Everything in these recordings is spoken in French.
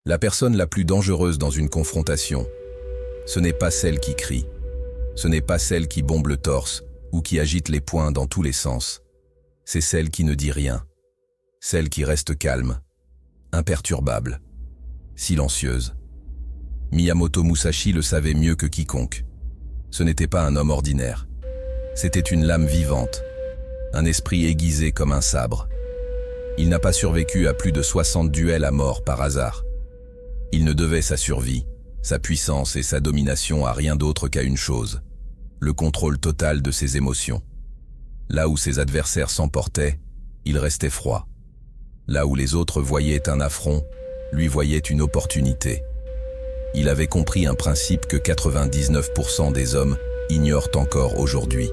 La personne la plus dangereuse dans une confrontation, ce n'est pas celle qui crie, ce n'est pas celle qui bombe le torse ou qui agite les poings dans tous les sens. C'est celle qui ne dit rien, celle qui reste calme, imperturbable, silencieuse. Miyamoto Musashi le savait mieux que quiconque. Ce n'était pas un homme ordinaire. C'était une lame vivante, un esprit aiguisé comme un sabre. Il n'a pas survécu à plus de 60 duels à mort par hasard. Il ne devait sa survie, sa puissance et sa domination à rien d'autre qu'à une chose, le contrôle total de ses émotions. Là où ses adversaires s'emportaient, il restait froid. Là où les autres voyaient un affront, lui voyait une opportunité. Il avait compris un principe que 99% des hommes ignorent encore aujourd'hui.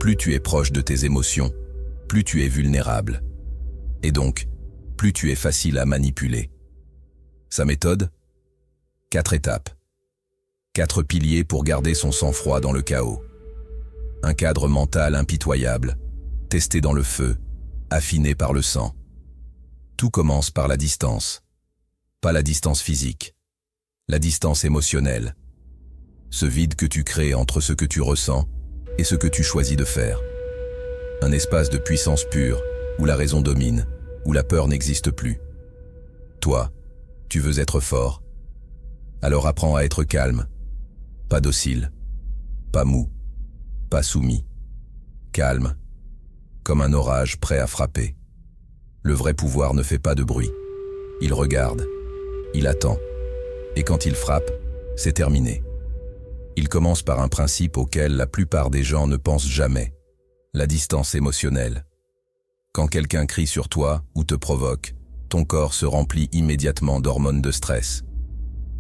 Plus tu es proche de tes émotions, plus tu es vulnérable. Et donc, plus tu es facile à manipuler. Sa méthode ? 4 étapes. 4 piliers pour garder son sang-froid dans le chaos. Un cadre mental impitoyable, testé dans le feu, affiné par le sang. Tout commence par la distance. Pas la distance physique, la distance émotionnelle. Ce vide que tu crées entre ce que tu ressens et ce que tu choisis de faire. Un espace de puissance pure, où la raison domine, où la peur n'existe plus. Toi, tu veux être fort. Alors apprends à être calme, pas docile, pas mou, pas soumis. Calme, comme un orage prêt à frapper. Le vrai pouvoir ne fait pas de bruit. Il regarde, il attend, et quand il frappe, c'est terminé. Il commence par un principe auquel la plupart des gens ne pensent jamais, la distance émotionnelle. Quand quelqu'un crie sur toi ou te provoque, ton corps se remplit immédiatement d'hormones de stress.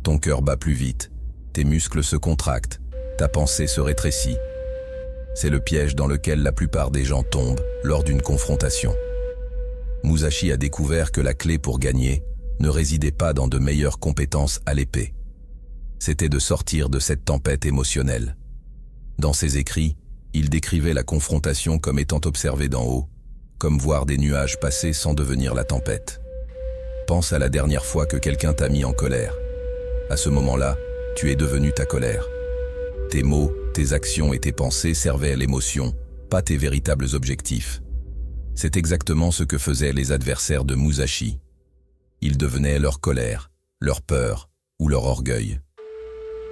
Ton cœur bat plus vite, tes muscles se contractent, ta pensée se rétrécit. C'est le piège dans lequel la plupart des gens tombent lors d'une confrontation. Musashi a découvert que la clé pour gagner ne résidait pas dans de meilleures compétences à l'épée. C'était de sortir de cette tempête émotionnelle. Dans ses écrits, il décrivait la confrontation comme étant observée d'en haut, comme voir des nuages passer sans devenir la tempête. Pense à la dernière fois que quelqu'un t'a mis en colère. À ce moment-là, tu es devenu ta colère. Tes mots, tes actions et tes pensées servaient à l'émotion, pas tes véritables objectifs. C'est exactement ce que faisaient les adversaires de Musashi. Ils devenaient leur colère, leur peur ou leur orgueil.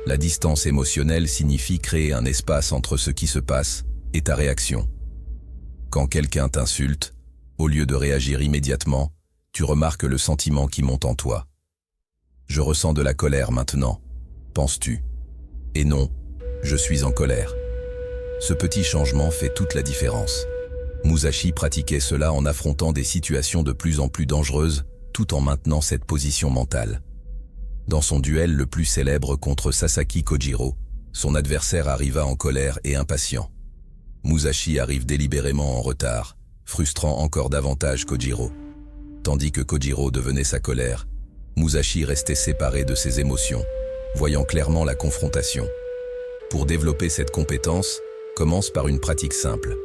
La distance émotionnelle signifie créer un espace entre ce qui se passe et ta réaction. Quand quelqu'un t'insulte, au lieu de réagir immédiatement, tu remarques le sentiment qui monte en toi. Je ressens de la colère maintenant, penses-tu. Et non, je suis en colère. Ce petit changement fait toute la différence. Musashi pratiquait cela en affrontant des situations de plus en plus dangereuses, tout en maintenant cette position mentale. Dans son duel le plus célèbre contre Sasaki Kojiro, son adversaire arriva en colère et impatient. Musashi arrive délibérément en retard, frustrant encore davantage Kojiro. Tandis que Kojiro devenait sa colère, Musashi restait séparé de ses émotions, voyant clairement la confrontation. Pour développer cette compétence, commence par une pratique simple.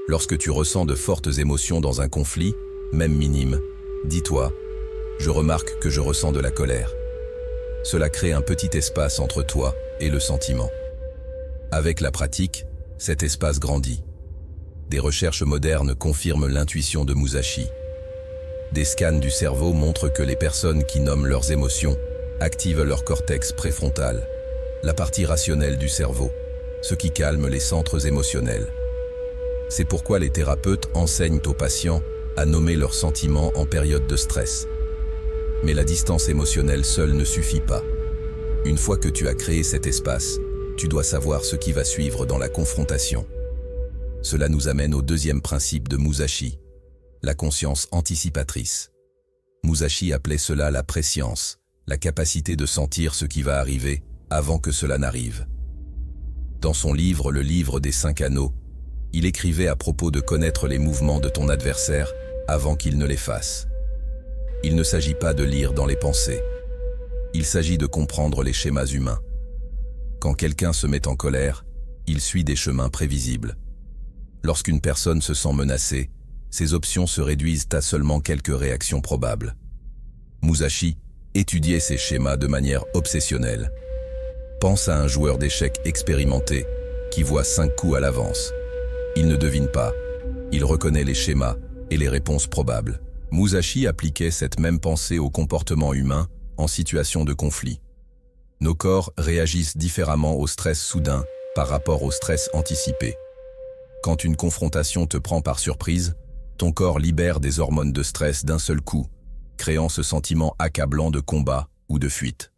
Lorsque tu ressens de fortes émotions dans un conflit, même minime, dis-toi « Je remarque que je ressens de la colère ». Cela crée un petit espace entre toi et le sentiment. Avec la pratique, cet espace grandit. Des recherches modernes confirment l'intuition de Musashi. Des scans du cerveau montrent que les personnes qui nomment leurs émotions activent leur cortex préfrontal, la partie rationnelle du cerveau, ce qui calme les centres émotionnels. C'est pourquoi les thérapeutes enseignent aux patients à nommer leurs sentiments en période de stress. Mais la distance émotionnelle seule ne suffit pas. Une fois que tu as créé cet espace, tu dois savoir ce qui va suivre dans la confrontation. Cela nous amène au deuxième principe de Musashi, la conscience anticipatrice. Musashi appelait cela la prescience, la capacité de sentir ce qui va arriver avant que cela n'arrive. Dans son livre Le livre des 5 anneaux, il écrivait à propos de connaître les mouvements de ton adversaire avant qu'il ne les fasse. Il ne s'agit pas de lire dans les pensées. Il s'agit de comprendre les schémas humains. Quand quelqu'un se met en colère, il suit des chemins prévisibles. Lorsqu'une personne se sent menacée, ses options se réduisent à seulement quelques réactions probables. Musashi, étudier ces schémas de manière obsessionnelle. Pense à un joueur d'échecs expérimenté qui voit 5 coups à l'avance. Il ne devine pas, il reconnaît les schémas et les réponses probables. Musashi appliquait cette même pensée au comportement humain en situation de conflit. Nos corps réagissent différemment au stress soudain par rapport au stress anticipé. Quand une confrontation te prend par surprise, ton corps libère des hormones de stress d'un seul coup, créant ce sentiment accablant de combat ou de fuite.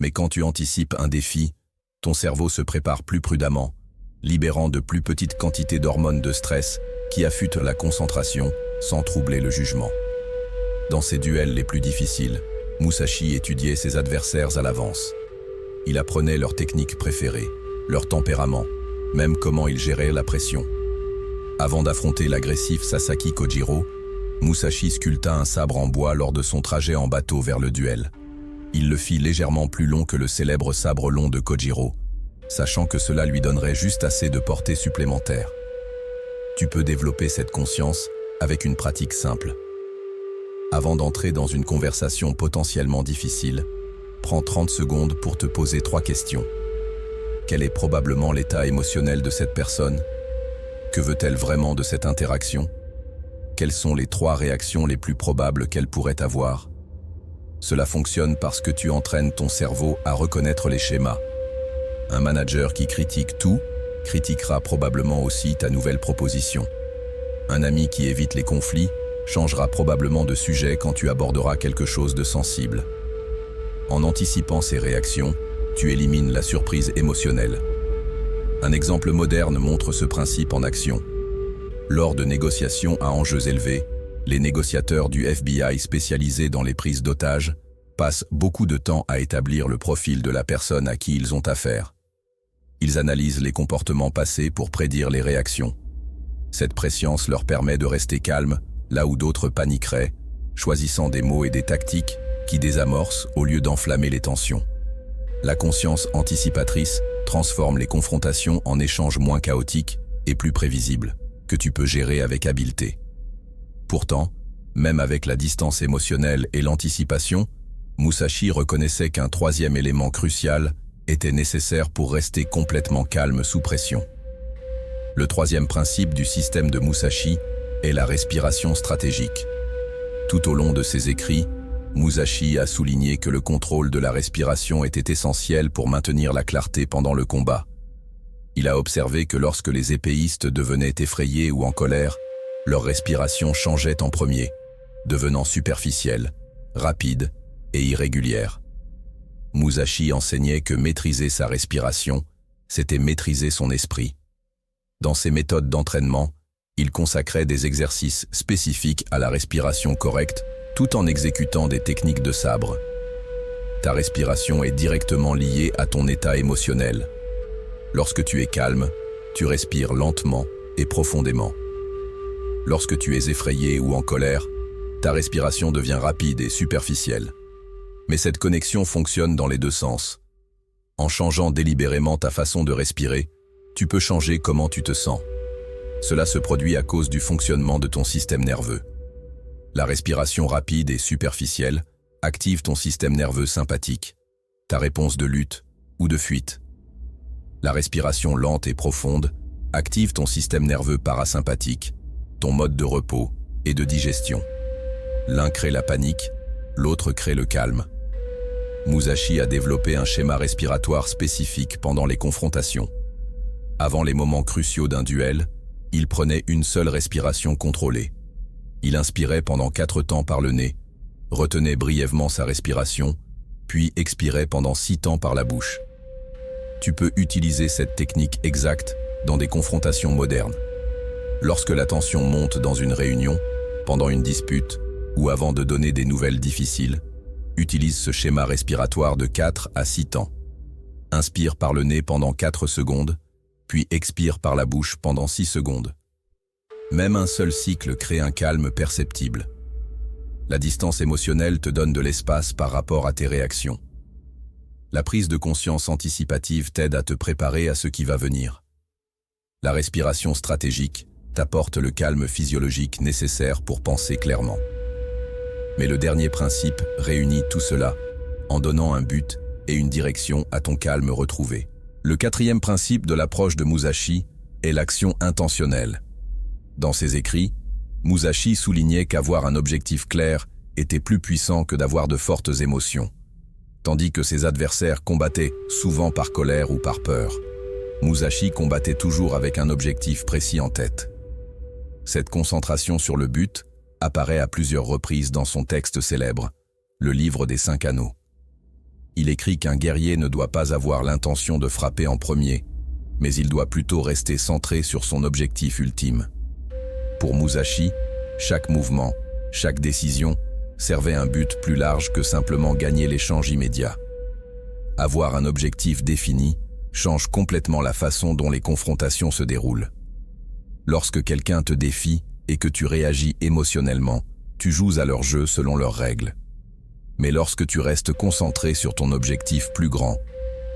Mais quand tu anticipes un défi, ton cerveau se prépare plus prudemment, libérant de plus petites quantités d'hormones de stress qui affûtent la concentration sans troubler le jugement. Dans ses duels les plus difficiles, Musashi étudiait ses adversaires à l'avance. Il apprenait leurs techniques préférées, leur tempérament, même comment ils géraient la pression. Avant d'affronter l'agressif Sasaki Kojiro, Musashi sculpta un sabre en bois lors de son trajet en bateau vers le duel. Il le fit légèrement plus long que le célèbre sabre long de Kojiro, sachant que cela lui donnerait juste assez de portée supplémentaire. Tu peux développer cette conscience avec une pratique simple. Avant d'entrer dans une conversation potentiellement difficile, prends 30 secondes pour te poser 3 questions. Quel est probablement l'état émotionnel de cette personne? Que veut-elle vraiment de cette interaction? Quelles sont les 3 réactions les plus probables qu'elle pourrait avoir? Cela fonctionne parce que tu entraînes ton cerveau à reconnaître les schémas. Un manager qui critique tout, critiquera probablement aussi ta nouvelle proposition. Un ami qui évite les conflits changera probablement de sujet quand tu aborderas quelque chose de sensible. En anticipant ces réactions, tu élimines la surprise émotionnelle. Un exemple moderne montre ce principe en action. Lors de négociations à enjeux élevés, les négociateurs du FBI spécialisés dans les prises d'otages passent beaucoup de temps à établir le profil de la personne à qui ils ont affaire. Ils analysent les comportements passés pour prédire les réactions. Cette prescience leur permet de rester calmes là où d'autres paniqueraient, choisissant des mots et des tactiques qui désamorcent au lieu d'enflammer les tensions. La conscience anticipatrice transforme les confrontations en échanges moins chaotiques et plus prévisibles, que tu peux gérer avec habileté. Pourtant, même avec la distance émotionnelle et l'anticipation, Musashi reconnaissait qu'un 3e élément crucial était nécessaire pour rester complètement calme sous pression. Le 3e principe du système de Musashi est la respiration stratégique. Tout au long de ses écrits, Musashi a souligné que le contrôle de la respiration était essentiel pour maintenir la clarté pendant le combat. Il a observé que lorsque les épéistes devenaient effrayés ou en colère, leur respiration changeait en premier, devenant superficielle, rapide et irrégulière. Musashi enseignait que maîtriser sa respiration, c'était maîtriser son esprit. Dans ses méthodes d'entraînement, il consacrait des exercices spécifiques à la respiration correcte tout en exécutant des techniques de sabre. Ta respiration est directement liée à ton état émotionnel. Lorsque tu es calme, tu respires lentement et profondément. Lorsque tu es effrayé ou en colère, ta respiration devient rapide et superficielle. Mais cette connexion fonctionne dans les 2 sens. En changeant délibérément ta façon de respirer, tu peux changer comment tu te sens. Cela se produit à cause du fonctionnement de ton système nerveux. La respiration rapide et superficielle active ton système nerveux sympathique, ta réponse de lutte ou de fuite. La respiration lente et profonde active ton système nerveux parasympathique, ton mode de repos et de digestion. L'un crée la panique, l'autre crée le calme. Musashi a développé un schéma respiratoire spécifique pendant les confrontations. Avant les moments cruciaux d'un duel, il prenait une seule respiration contrôlée. Il inspirait pendant 4 temps par le nez, retenait brièvement sa respiration, puis expirait pendant 6 temps par la bouche. Tu peux utiliser cette technique exacte dans des confrontations modernes. Lorsque la tension monte dans une réunion, pendant une dispute ou avant de donner des nouvelles difficiles, utilise ce schéma respiratoire de 4 à 6 temps. Inspire par le nez pendant 4 secondes, puis expire par la bouche pendant 6 secondes. Même un seul cycle crée un calme perceptible. La distance émotionnelle te donne de l'espace par rapport à tes réactions. La prise de conscience anticipative t'aide à te préparer à ce qui va venir. La respiration stratégique t'apporte le calme physiologique nécessaire pour penser clairement. Mais le dernier principe réunit tout cela en donnant un but et une direction à ton calme retrouvé. Le quatrième principe de l'approche de Musashi est l'action intentionnelle. Dans ses écrits, Musashi soulignait qu'avoir un objectif clair était plus puissant que d'avoir de fortes émotions. Tandis que ses adversaires combattaient souvent par colère ou par peur, Musashi combattait toujours avec un objectif précis en tête. Cette concentration sur le but apparaît à plusieurs reprises dans son texte célèbre, le livre des 5 anneaux. Il écrit qu'un guerrier ne doit pas avoir l'intention de frapper en premier, mais il doit plutôt rester centré sur son objectif ultime. Pour Musashi, chaque mouvement, chaque décision servait un but plus large que simplement gagner l'échange immédiat. Avoir un objectif défini change complètement la façon dont les confrontations se déroulent. Lorsque quelqu'un te défie et que tu réagis émotionnellement, tu joues à leur jeu selon leurs règles. Mais lorsque tu restes concentré sur ton objectif plus grand,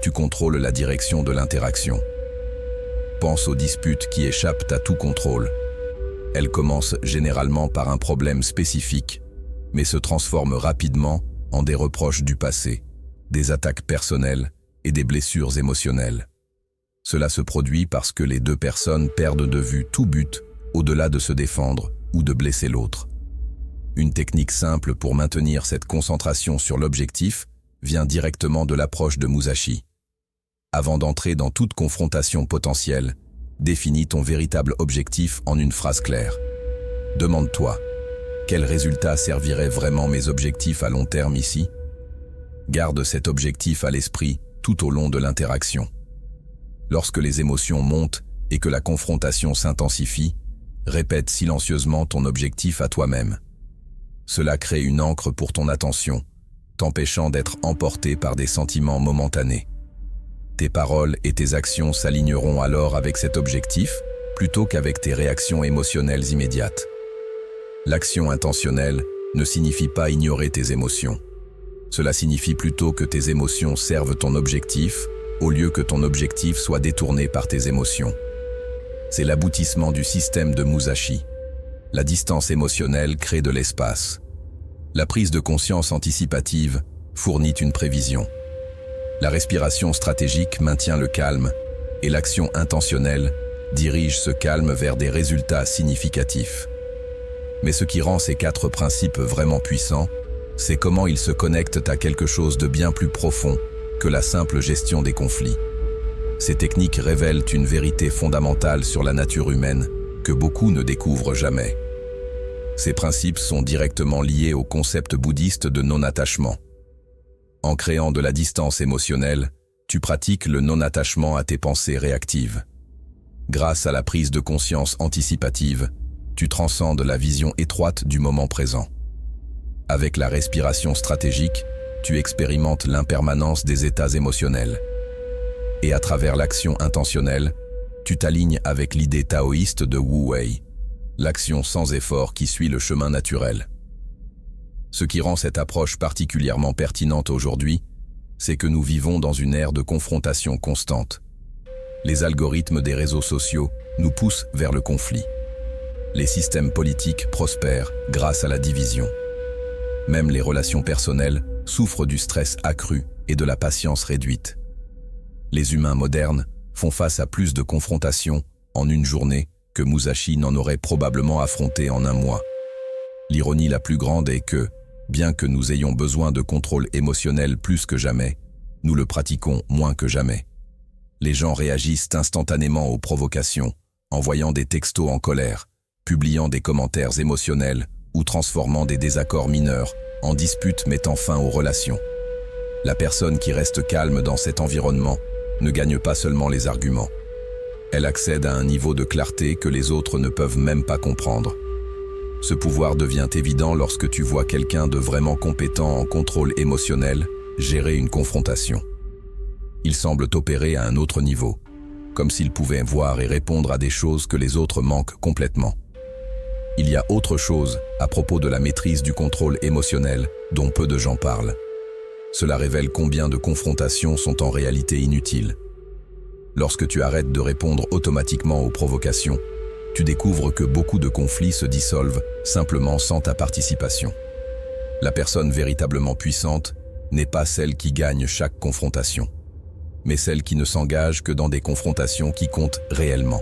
tu contrôles la direction de l'interaction. Pense aux disputes qui échappent à tout contrôle. Elles commencent généralement par un problème spécifique, mais se transforment rapidement en des reproches du passé, des attaques personnelles et des blessures émotionnelles. Cela se produit parce que les deux personnes perdent de vue tout but au-delà de se défendre ou de blesser l'autre. Une technique simple pour maintenir cette concentration sur l'objectif vient directement de l'approche de Musashi. Avant d'entrer dans toute confrontation potentielle, définis ton véritable objectif en une phrase claire. Demande-toi, quel résultat servirait vraiment mes objectifs à long terme ici? Garde cet objectif à l'esprit tout au long de l'interaction. Lorsque les émotions montent et que la confrontation s'intensifie, répète silencieusement ton objectif à toi-même. Cela crée une ancre pour ton attention, t'empêchant d'être emporté par des sentiments momentanés. Tes paroles et tes actions s'aligneront alors avec cet objectif, plutôt qu'avec tes réactions émotionnelles immédiates. L'action intentionnelle ne signifie pas ignorer tes émotions. Cela signifie plutôt que tes émotions servent ton objectif, au lieu que ton objectif soit détourné par tes émotions. C'est l'aboutissement du système de Musashi. La distance émotionnelle crée de l'espace. La prise de conscience anticipative fournit une prévision. La respiration stratégique maintient le calme et l'action intentionnelle dirige ce calme vers des résultats significatifs. Mais ce qui rend ces 4 principes vraiment puissants, c'est comment ils se connectent à quelque chose de bien plus profond que la simple gestion des conflits. Ces techniques révèlent une vérité fondamentale sur la nature humaine que beaucoup ne découvrent jamais. Ces principes sont directement liés au concept bouddhiste de non-attachement. En créant de la distance émotionnelle, tu pratiques le non-attachement à tes pensées réactives. Grâce à la prise de conscience anticipative, tu transcendes la vision étroite du moment présent. Avec la respiration stratégique, tu expérimentes l'impermanence des états émotionnels. Et à travers l'action intentionnelle, tu t'alignes avec l'idée taoïste de Wu Wei, l'action sans effort qui suit le chemin naturel. Ce qui rend cette approche particulièrement pertinente aujourd'hui, c'est que nous vivons dans une ère de confrontation constante. Les algorithmes des réseaux sociaux nous poussent vers le conflit. Les systèmes politiques prospèrent grâce à la division. Même les relations personnelles souffrent du stress accru et de la patience réduite. Les humains modernes font face à plus de confrontations en une journée que Musashi n'en aurait probablement affronté en un mois. L'ironie la plus grande est que, bien que nous ayons besoin de contrôle émotionnel plus que jamais, nous le pratiquons moins que jamais. Les gens réagissent instantanément aux provocations, envoyant des textos en colère, publiant des commentaires émotionnels ou transformant des désaccords mineurs en disputes mettant fin aux relations. La personne qui reste calme dans cet environnement ne gagne pas seulement les arguments. Elle accède à un niveau de clarté que les autres ne peuvent même pas comprendre. Ce pouvoir devient évident lorsque tu vois quelqu'un de vraiment compétent en contrôle émotionnel gérer une confrontation. Il semble opérer à un autre niveau, comme s'il pouvait voir et répondre à des choses que les autres manquent complètement. Il y a autre chose à propos de la maîtrise du contrôle émotionnel dont peu de gens parlent. Cela révèle combien de confrontations sont en réalité inutiles. Lorsque tu arrêtes de répondre automatiquement aux provocations, tu découvres que beaucoup de conflits se dissolvent simplement sans ta participation. La personne véritablement puissante n'est pas celle qui gagne chaque confrontation, mais celle qui ne s'engage que dans des confrontations qui comptent réellement.